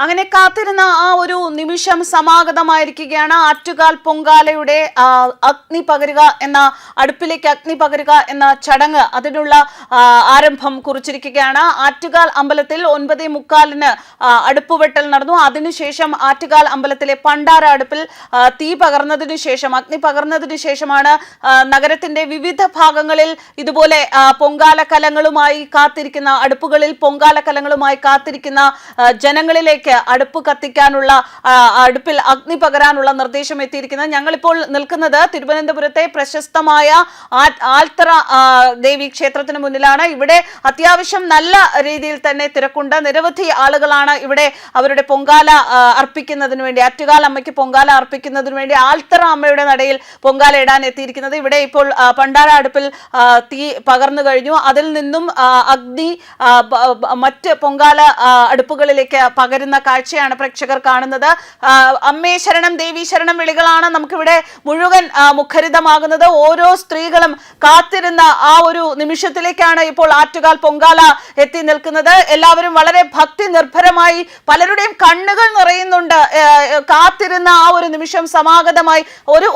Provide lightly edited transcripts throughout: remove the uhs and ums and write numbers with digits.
അങ്ങനെ കാത്തിരുന്ന ആ ഒരു നിമിഷം സമാഗതമായിരിക്കുകയാണ്. ആറ്റുകാൽ പൊങ്കാലയുടെ അഗ്നി പകരുക എന്ന അടുപ്പിലേക്ക് അഗ്നി പകരുക എന്ന ചടങ്ങ് അതിനുള്ള ആരംഭം കുറിച്ചിരിക്കുകയാണ്. ആറ്റുകാൽ അമ്പലത്തിൽ 9:45 അടുപ്പുവെട്ടൽ നടന്നു. അതിനുശേഷം ആറ്റുകാൽ അമ്പലത്തിലെ പണ്ടാര അടുപ്പിൽ തീ പകർന്നതിനു ശേഷം അഗ്നി പകർന്നതിനു ശേഷമാണ് നഗരത്തിന്റെ വിവിധ ഭാഗങ്ങളിൽ ഇതുപോലെ പൊങ്കാല കലങ്ങളുമായി കാത്തിരിക്കുന്ന അടുപ്പുകളിൽ പൊങ്കാല കലങ്ങളുമായി കാത്തിരിക്കുന്ന ജനങ്ങളിലേക്ക് അടുപ്പ് കത്തിക്കാനുള്ള അടുപ്പിൽ അഗ്നി പകരാനുള്ള നിർദ്ദേശം എത്തിയിരിക്കുന്നത്. ഞങ്ങളിപ്പോൾ നിൽക്കുന്നത് തിരുവനന്തപുരത്തെ പ്രശസ്തമായ ആൽത്തറ ദേവി ക്ഷേത്രത്തിന് മുന്നിലാണ്. ഇവിടെ അത്യാവശ്യം നല്ല രീതിയിൽ തന്നെ തിരക്കുണ്ട്. നിരവധി ആളുകളാണ് ഇവിടെ അവരുടെ പൊങ്കാല അർപ്പിക്കുന്നതിന് വേണ്ടി, ആറ്റുകാൽ അമ്മയ്ക്ക് പൊങ്കാല അർപ്പിക്കുന്നതിന് വേണ്ടി ആൽത്തറ അമ്മയുടെ നടയിൽ പൊങ്കാല ഇടാൻ എത്തിയിരിക്കുന്നത്. ഇവിടെ ഇപ്പോൾ പണ്ടാര അടുപ്പിൽ തീ പകർന്നു കഴിഞ്ഞു. അതിൽ നിന്നും അഗ്നി മറ്റ് പൊങ്കാല അടുപ്പുകളിലേക്ക് പകരുന്ന കാഴ്ചയാണ് പ്രേക്ഷകർ കാണുന്നത്. അമ്മേ ശരണം, ദേവി ശരണം വിളികളാണ് നമുക്കിവിടെ മുഴുവൻ മുഖരിതമാകുന്നത്. ഓരോ സ്ത്രീകളും കാത്തിരുന്ന ആ ഒരു നിമിഷത്തിലേക്കാണ് ഇപ്പോൾ ആറ്റുകാൽ പൊങ്കാല എത്തി നിൽക്കുന്നത്. എല്ലാവരും വളരെ ഭക്തി നിർഭരമായി, പലരുടെയും കണ്ണുകൾ നിറയുന്നുണ്ട്. കാത്തിരുന്ന ആ ഒരു നിമിഷം സമാഗതമായി.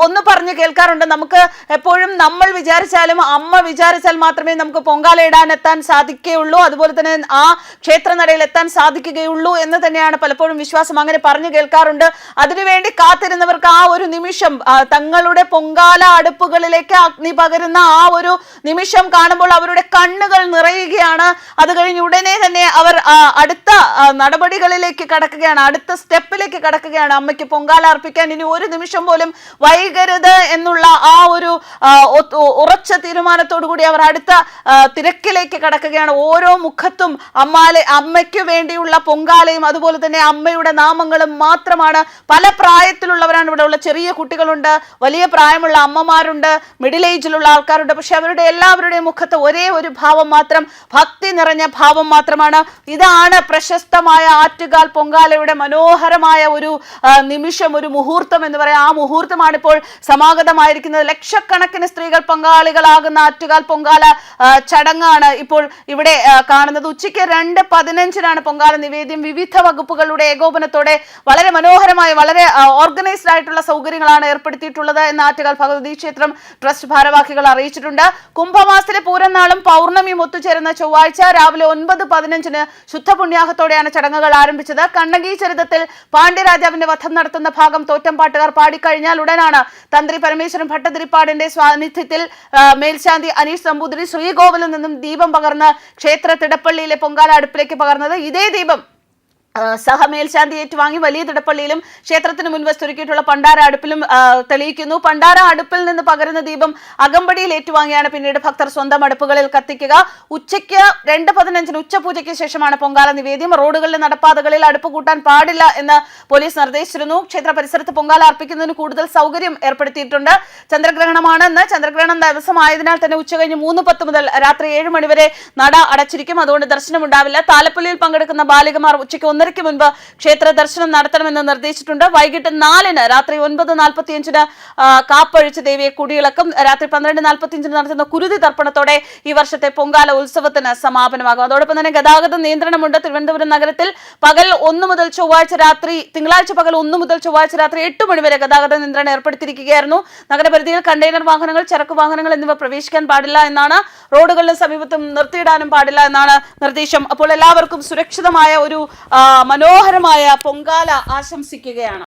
ഒന്ന് പറഞ്ഞു കേൾക്കാറുണ്ട്, നമുക്ക് എപ്പോഴും നമ്മൾ വിചാരിച്ചാലും അമ്മ വിചാരിച്ചാൽ മാത്രമേ നമുക്ക് പൊങ്കാല ഇടാൻ എത്താൻ സാധിക്കുകയുള്ളൂ, അതുപോലെ തന്നെ ആ ക്ഷേത്രനടയിൽ എത്താൻ സാധിക്കുകയുള്ളൂ എന്ന് തന്നെയാണ് പലപ്പോഴും വിശ്വാസം. അങ്ങനെ പറഞ്ഞു കേൾക്കാറുണ്ട്. അതിനുവേണ്ടി കാത്തിരുന്നവർക്ക് ആ ഒരു നിമിഷം, തങ്ങളുടെ പൊങ്കാല അടുപ്പുകളിലേക്ക് അഗ്നി പകരുന്ന ആ ഒരു നിമിഷം കാണുമ്പോൾ അവരുടെ കണ്ണുകൾ നിറയുകയാണ്. അത് കഴിഞ്ഞ് ഉടനെ തന്നെ അവർ അടുത്ത നടപടികളിലേക്ക് കടക്കുകയാണ്, അടുത്ത സ്റ്റെപ്പിലേക്ക് കടക്കുകയാണ്. അമ്മയ്ക്ക് പൊങ്കാല അർപ്പിക്കാൻ ഇനി ഒരു നിമിഷം പോലും വൈകരുത് എന്നുള്ള ആ ഒരു ഉറച്ച തീരുമാനത്തോടു കൂടി അവർ അടുത്ത തിരക്കിലേക്ക് കടക്കുകയാണ്. ഓരോ മുഖത്തും അമ്മയ്ക്ക് വേണ്ടിയുള്ള പൊങ്കാലയും അതുപോലെ തന്നെ അമ്മയുടെ നാമങ്ങളും മാത്രമാണ്. പല പ്രായത്തിലുള്ളവരാണ് ഇവിടെ ഉള്ള. ചെറിയ കുട്ടികളുണ്ട്, വലിയ പ്രായമുള്ള അമ്മമാരുണ്ട്, മിഡിൽ ഏജിലുള്ള ആൾക്കാരുണ്ട്. പക്ഷെ അവരുടെ എല്ലാവരുടെയും മുഖത്ത് ഒരേ ഒരു ഭാവം മാത്രം, ഭക്തി നിറഞ്ഞ ഭാവം മാത്രമാണ്. ഇതാണ് പ്രശസ്തമായ ആറ്റുകാൽ പൊങ്കാലയുടെ മനോഹരമായ ഒരു നിമിഷം, ഒരു മുഹൂർത്തം എന്ന് പറയാം. ആ മുഹൂർത്തമാണ് ഇപ്പോൾ സമാഗതമായിരിക്കുന്നത്. ലക്ഷക്കണക്കിന് സ്ത്രീകൾ പങ്കാളികളാകുന്ന ആറ്റുകാൽ പൊങ്കാല ചടങ്ങാണ് ഇപ്പോൾ ഇവിടെ കാണുന്നത്. ഉച്ചയ്ക്ക് 2:15 പൊങ്കാല നിവേദ്യം. വിവിധ വകുപ്പുകളുടെ ഏകോപനത്തോടെ വളരെ മനോഹരമായ, വളരെ ഓർഗനൈസ്ഡ് ആയിട്ടുള്ള സൗകര്യങ്ങളാണ് ഏർപ്പെടുത്തിയിട്ടുള്ളത് എന്ന് ആറ്റുകാൽ ഭഗവതി ക്ഷേത്രം ട്രസ്റ്റ് ഭാരവാഹികൾ അറിയിച്ചിട്ടുണ്ട്. കുംഭമാസത്തിലെ പൂരനാളും പൗർണമിയും ഒത്തുചേരുന്ന ചൊവ്വാഴ്ച രാവിലെ 9:15 ശുദ്ധപുണ്യാഹത്തോടെയാണ് ചടങ്ങുകൾ ആരംഭിച്ചത്. കണ്ണകി ചരിതത്തിൽ പാണ്ഡ്യരാജാവിന്റെ വധം നടത്തുന്ന ഭാഗം തോറ്റംപാട്ടുകാർ പാടിക്കഴിഞ്ഞാൽ ഉടനാണ് തന്ത്രി പരമേശ്വരൻ ഭട്ടതിരിപ്പാടിന്റെ സാന്നിധ്യത്തിൽ മേൽശാന്തി അനീഷ് നമ്പൂതിരി ശ്രീകോവിലിൽ നിന്നും ദീപം പകർന്ന് ക്ഷേത്ര തിടപ്പള്ളിയിലെ പൊങ്കാല അടുപ്പിലേക്ക് പകർന്നത്. ഇതേ ദീപം സഹമേൽശാന്തി ഏറ്റുവാങ്ങി വലിയ തിടപ്പള്ളിയിലും ക്ഷേത്രത്തിന് മുൻവശത്തൊരുക്കിയിട്ടുള്ള പണ്ടാര അടുപ്പിലും തെളിയിക്കുന്നു. പണ്ടാര അടുപ്പിൽ നിന്ന് പകരുന്ന ദീപം അകമ്പടിയിൽ ഏറ്റുവാങ്ങിയാണ് പിന്നീട് ഭക്തർ സ്വന്തം അടുപ്പുകളിൽ കത്തിക്കുക. ഉച്ചയ്ക്ക് 2:15 ഉച്ചപൂജയ്ക്ക് ശേഷമാണ് പൊങ്കാല നിവേദ്യം. റോഡുകളിലെ നടപ്പാതകളിൽ അടുപ്പ് കൂട്ടാൻ പാടില്ല എന്ന് പോലീസ് നിർദ്ദേശിച്ചിരുന്നു. ക്ഷേത്ര പരിസരത്ത് പൊങ്കാല അർപ്പിക്കുന്നതിന് കൂടുതൽ സൗകര്യം ഏർപ്പെടുത്തിയിട്ടുണ്ട്. ചന്ദ്രഗ്രഹണമാണെന്ന്, ചന്ദ്രഗ്രഹണം ദിവസമായതിനാൽ തന്നെ ഉച്ചകഴിഞ്ഞ് 3:10 മുതൽ രാത്രി 7 മണി വരെ നട അടച്ചിരിക്കും. അതുകൊണ്ട് ദർശനം ഉണ്ടാവില്ല. താലപ്പൊലിയിൽ പങ്കെടുക്കുന്ന ബാലികമാർ ഉച്ചയ്ക്ക് 1:30 മുൻപ് ക്ഷേത്ര ദർശനം നടത്തണമെന്ന് നിർദ്ദേശിച്ചിട്ടുണ്ട്. വൈകിട്ട് 4-ന് രാത്രി 9:45 കാപ്പഴിച്ച് ദേവിയെ കുടിയിളക്കും. രാത്രി 12:45 നടത്തുന്ന കുരുതി തർപ്പണത്തോടെ ഈ വർഷത്തെ പൊങ്കാല ഉത്സവത്തിന് സമാപനമാകും. അതോടൊപ്പം തന്നെ ഗതാഗത നിയന്ത്രണമുണ്ട്. തിരുവനന്തപുരം നഗരത്തിൽ പകൽ 1 മുതൽ തിങ്കളാഴ്ച പകൽ 1 മുതൽ ചൊവ്വാഴ്ച രാത്രി 8 മണി വരെ ഗതാഗത നിയന്ത്രണം ഏർപ്പെടുത്തിയിരിക്കുകയായിരുന്നു. നഗരപരിധിയിൽ കണ്ടെയ്നർ വാഹനങ്ങൾ, ചരക്ക് വാഹനങ്ങൾ എന്നിവ പ്രവേശിക്കാൻ പാടില്ല എന്നാണ്. റോഡുകളിലും സമീപത്തും നിർത്തിയിടാനും പാടില്ല എന്നാണ് നിർദ്ദേശം. അപ്പോൾ എല്ലാവർക്കും സുരക്ഷിതമായ ഒരു മനോഹരമായ പൊങ്കാല ആശംസിക്കുകയാണ്.